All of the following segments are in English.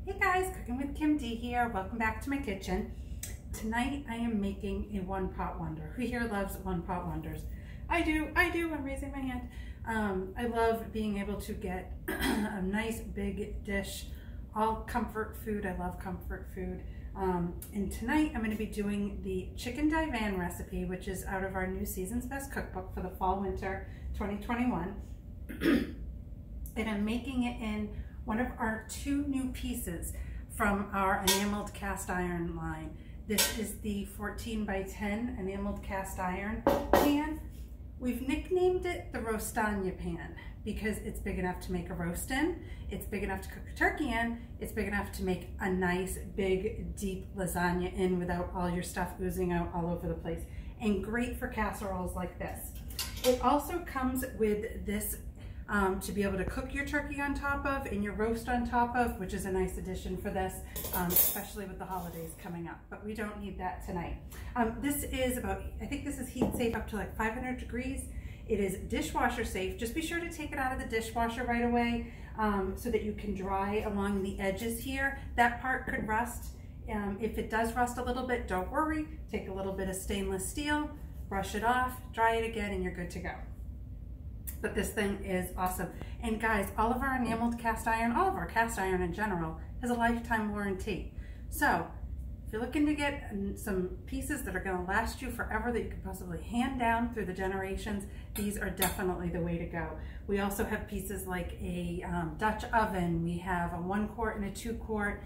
Hey guys, Cooking with Kim D here. Welcome back to my kitchen. Tonight I am making a one pot wonder. Who here loves one pot wonders? I do, I'm raising my hand. I love being able to get a nice big dish, all comfort food. I love comfort food. And tonight I'm going to be doing the chicken Divan recipe, which is out of our new Season's Best cookbook for the fall winter 2021. And I'm making it in one of our two new pieces from our Enameled cast iron line. This is the 14 by 10 Enameled cast iron pan. We've nicknamed it the Roastanya pan because it's big enough to make a roast in, it's big enough to cook a turkey in, it's big enough to make a nice big deep lasagna in without all your stuff oozing out all over the place, and great for casseroles like this. It also comes with this to be able to cook your turkey on top of and your roast on top of, which is a nice addition for this, especially with the holidays coming up, but we don't need that tonight. This is about, I think this is heat safe up to like 500 degrees. It is dishwasher safe. Just be sure to take it out of the dishwasher right away so that you can dry along the edges here. That part could rust. If it does rust a little bit, don't worry. Take a little bit of stainless steel, brush it off, dry it again, and you're good to go. But this thing is awesome. And guys, all of our enameled cast iron, all of our cast iron in general, has a lifetime warranty. So if you're looking to get some pieces that are going to last you forever, that you can possibly hand down through the generations, these are definitely the way to go. We also have pieces like a Dutch oven. We have a 1 quart and a 2 quart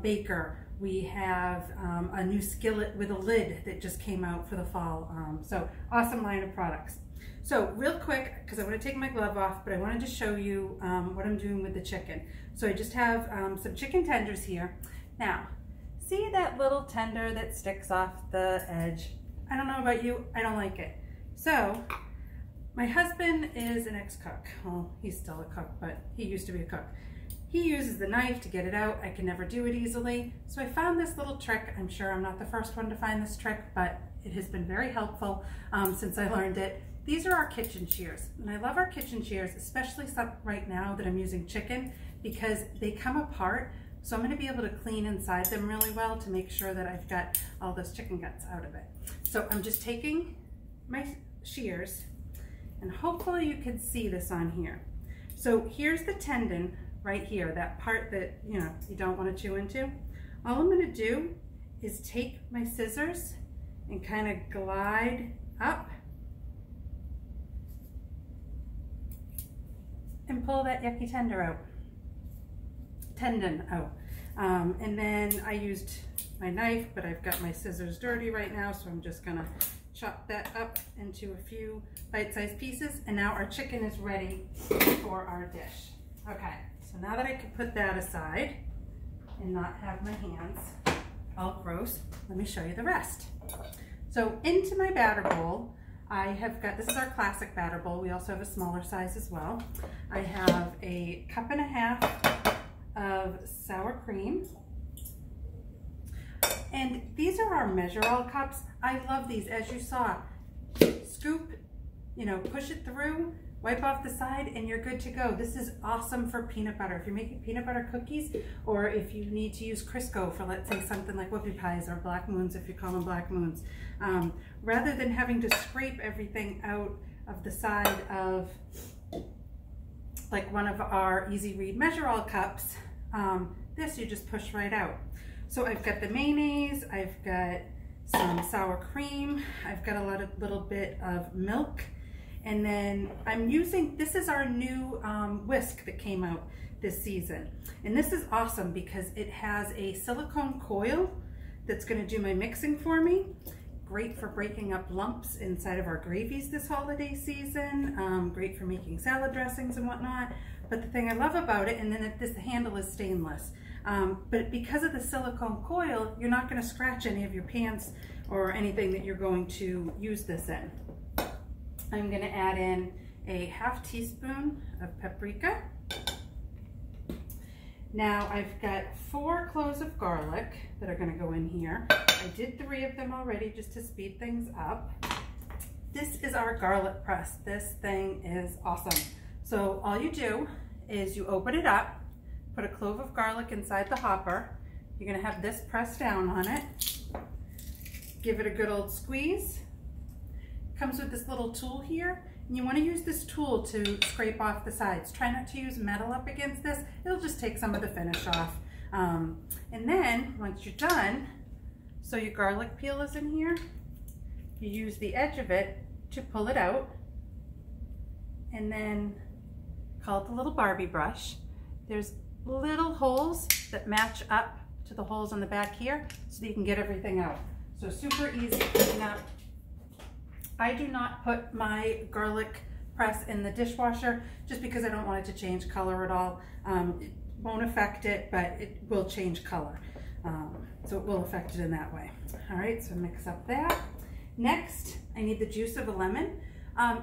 baker. We have a new skillet with a lid that just came out for the fall. So awesome line of products. So real quick, because I want to take my glove off, but I wanted to show you what I'm doing with the chicken. So I just have some chicken tenders here. Now, see that little tender that sticks off the edge? I don't know about you, I don't like it. So my husband is an ex-cook. Well, he's still a cook, but he used to be a cook. He uses the knife to get it out. I can never do it easily. So I found this little trick. I'm sure I'm not the first one to find this trick, but it has been very helpful since I learned it. These are our kitchen shears, and I love our kitchen shears, especially right now that I'm using chicken, because they come apart. So I'm going to be able to clean inside them really well to make sure that I've got all those chicken guts out of it. So I'm just taking my shears, and hopefully you can see this on here. So here's the tendon right here, that part that you don't want to chew into. All I'm going to do is take my scissors and kind of glide up and pull that yucky tendon out. And then I used my knife, but I've got my scissors dirty right now, so I'm just gonna chop that up into a few bite-sized pieces, and now our chicken is ready for our dish. Okay, so now that I can put that aside and not have my hands all gross, let me show you the rest. So into my batter bowl, I have got, this is our classic batter bowl. We also have a smaller size as well. I have a 1.5 cups of sour cream. And these are our measure-all cups. I love these. As you saw, scoop, push it through, wipe off the side, and you're good to go. This is awesome for peanut butter. If you're making peanut butter cookies, or if you need to use Crisco for, let's say, something like whoopie pies or black moons, if you call them black moons. Rather than having to scrape everything out of the side of like one of our Easy Read measure-all cups, this you just push right out. So I've got the mayonnaise, I've got some sour cream, I've got a little bit of milk, and then I'm using, this is our new whisk that came out this season. And this is awesome because it has a silicone coil that's going to do my mixing for me. Great for breaking up lumps inside of our gravies this holiday season. Great for making salad dressings and whatnot. But the thing I love about it, and then this handle is stainless. But because of the silicone coil, you're not going to scratch any of your pans or anything that you're going to use this in. I'm going to add in a 1/2 teaspoon of paprika. Now I've got 4 cloves of garlic that are going to go in here. I did 3 of them already just to speed things up. This is our garlic press. This thing is awesome. So all you do is you open it up, put a clove of garlic inside the hopper. You're gonna have this pressed down on it. Give it a good old squeeze. Comes with this little tool here, and you wanna use this tool to scrape off the sides. Try not to use metal up against this. It'll just take some of the finish off. And then, once you're done, so your garlic peel is in here, you use the edge of it to pull it out, and then call it the little Barbie brush. There's little holes that match up to the holes on the back here so that you can get everything out. So super easy to clean up. I do not put my garlic press in the dishwasher just because I don't want it to change color at all. It won't affect it, but it will change color. So it will affect it in that way. All right, so mix up that. Next, I need the juice of a lemon.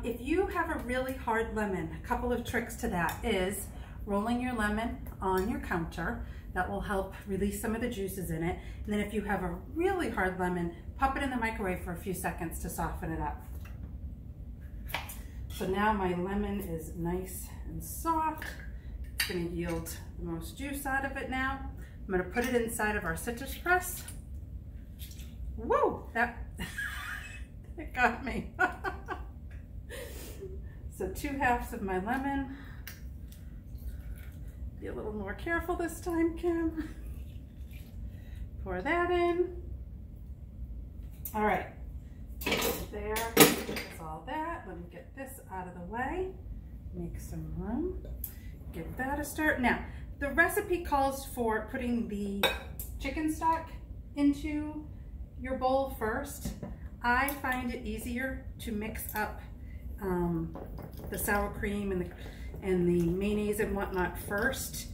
If you have a really hard lemon, a couple of tricks to that is rolling your lemon on your counter. That will help release some of the juices in it. And then if you have a really hard lemon, pop it in the microwave for a few seconds to soften it up. So now my lemon is nice and soft. It's going to yield the most juice out of it now. I'm going to put it inside of our citrus press. Woo! That it got me. So 2/2 of my lemon. Be a little more careful this time, Kim. Pour that in. All right. There is all that. Let me get this out of the way. Make some room. Give that a stir. Now, the recipe calls for putting the chicken stock into your bowl first. I find it easier to mix up the sour cream and the mayonnaise and whatnot first,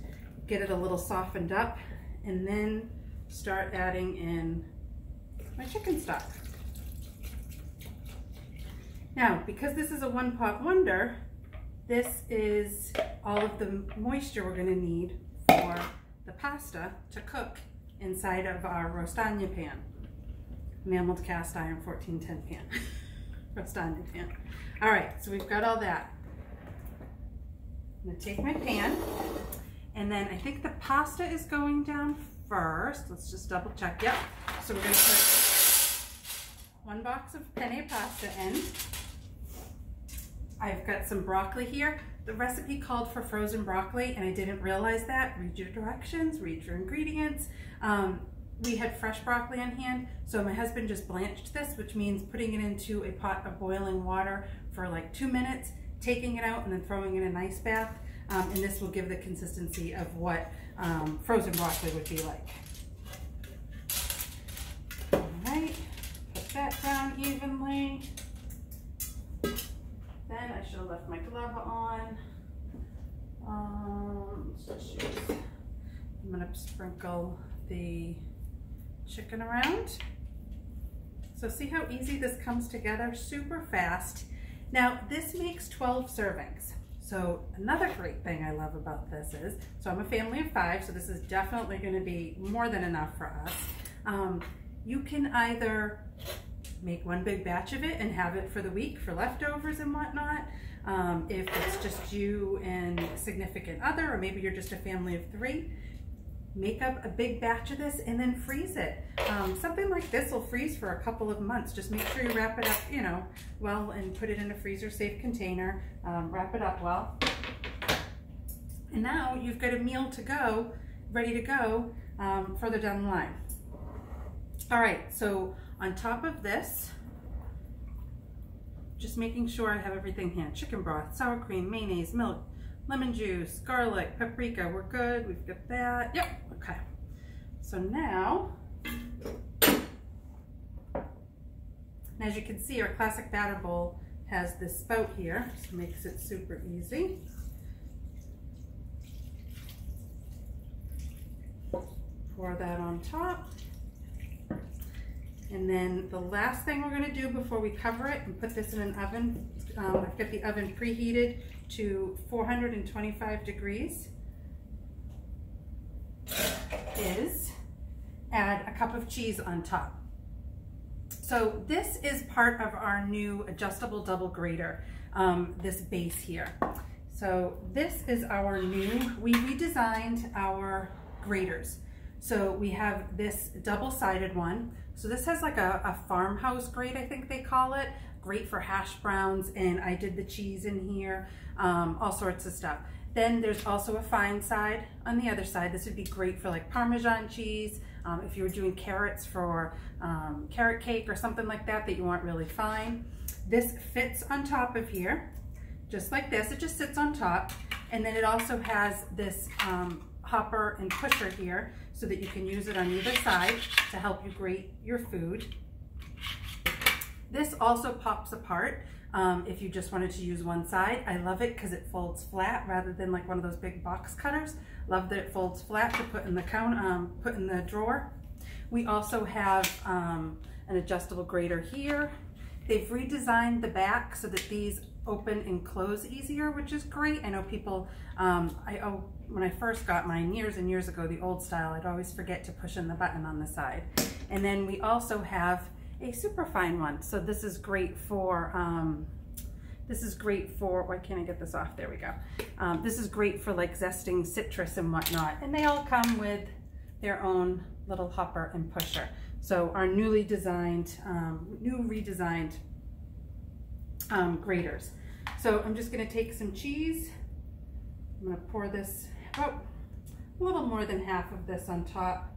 get it a little softened up, and then start adding in my chicken stock. Now, because this is a one-pot wonder, this is all of the moisture we're going to need for the pasta to cook inside of our rostagna pan. Enameled cast iron 1410 pan. Rostagna pan. All right, so we've got all that. I'm going to take my pan, and then I think the pasta is going down first. Let's just double check. Yep. So we're going to put 1 box of penne pasta in. I've got some broccoli here. The recipe called for frozen broccoli, and I didn't realize that. Read your directions, read your ingredients. We had fresh broccoli on hand, so my husband just blanched this, which means putting it into a pot of boiling water for like 2 minutes, taking it out, and then throwing in an ice bath. And this will give the consistency of what frozen broccoli would be like. All right, put that down evenly. Then I should have left my glove on. I'm gonna sprinkle the chicken around. So see how easy this comes together, super fast. Now this makes 12 servings. So another great thing I love about this is, so I'm a family of 5, so this is definitely going to be more than enough for us. You can either make one big batch of it and have it for the week for leftovers and whatnot. If it's just you and a significant other, or maybe you're just a family of 3, make up a big batch of this and then freeze it. Something like this will freeze for a couple of months. Just make sure you wrap it up, you know, well, and put it in a freezer safe container. Wrap it up well. And now you've got a meal to go, ready to go further down the line. All right, so on top of this, just making sure I have everything here. Chicken broth, sour cream, mayonnaise, milk, lemon juice, garlic, paprika, we're good, we've got that, yep, okay. So now, as you can see, our classic batter bowl has this spout here, so makes it super easy. Pour that on top. And then the last thing we're going to do before we cover it and put this in an oven, I've got the oven preheated to 425 degrees, is add a cup of cheese on top. So this is part of our new adjustable double grater, this base here. So this is our new, we redesigned our graters. So we have this double-sided one. So this has like a farmhouse grate, I think they call it. Great for hash browns, and I did the cheese in here, all sorts of stuff. Then there's also a fine side on the other side. This would be great for like Parmesan cheese, if you were doing carrots for carrot cake or something like that that you want really fine. This fits on top of here, just like this. It just sits on top. And then it also has this hopper and pusher here so that you can use it on either side to help you grate your food. This also pops apart if you just wanted to use one side. I love it because it folds flat rather than like one of those big box cutters. Love that it folds flat to put in the put in the drawer. We also have an adjustable grater here. They've redesigned the back so that these open and close easier, which is great. I know people, when I first got mine years and years ago, the old style, I'd always forget to push in the button on the side. And then we also have a super fine one. So this is great for, why can't I get this off? There we go. This is great for like zesting citrus and whatnot. And they all come with their own little hopper and pusher. So our newly designed, redesigned graters. So I'm just gonna take some cheese. I'm gonna pour this, about a little more than half of this on top.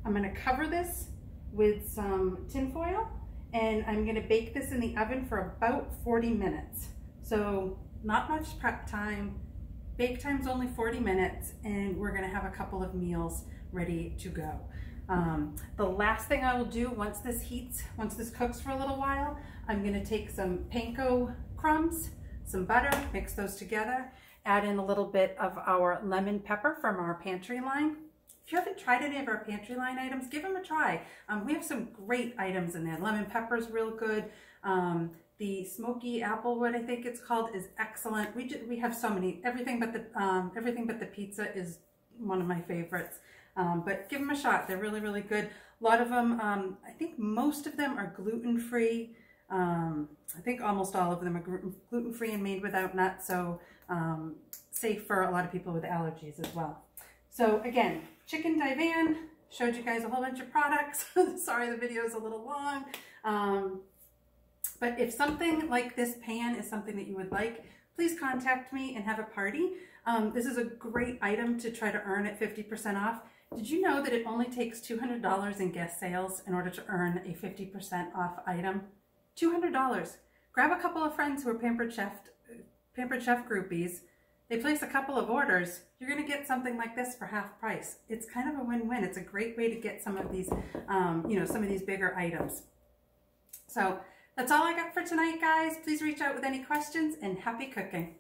I'm gonna cover this with some tin foil, and I'm gonna bake this in the oven for about 40 minutes. So not much prep time. Bake time's only 40 minutes, and we're gonna have a couple of meals ready to go. The last thing I will do once this cooks for a little while, I'm gonna take some panko crumbs, some butter, mix those together, add in a little bit of our lemon pepper from our pantry line. If you haven't tried any of our pantry line items, give them a try. We have some great items in there. Lemon pepper is real good. The smoky applewood, I think it's called, is excellent. We have so many. Everything but the pizza is one of my favorites. But give them a shot. They're really, really good. A lot of them, I think most of them are gluten-free. I think almost all of them are gluten-free and made without nuts, so safe for a lot of people with allergies as well. So again, chicken Divan, showed you guys a whole bunch of products. Sorry the video is a little long. But if something like this pan is something that you would like, please contact me and have a party. This is a great item to try to earn at 50% off. Did you know that it only takes $200 in guest sales in order to earn a 50% off item? $200. Grab a couple of friends who are Pampered Chef groupies. They place a couple of orders. You're going to get something like this for half price. It's kind of a win-win. It's a great way to get some of these, some of these bigger items. So that's all I got for tonight, guys. Please reach out with any questions, and happy cooking.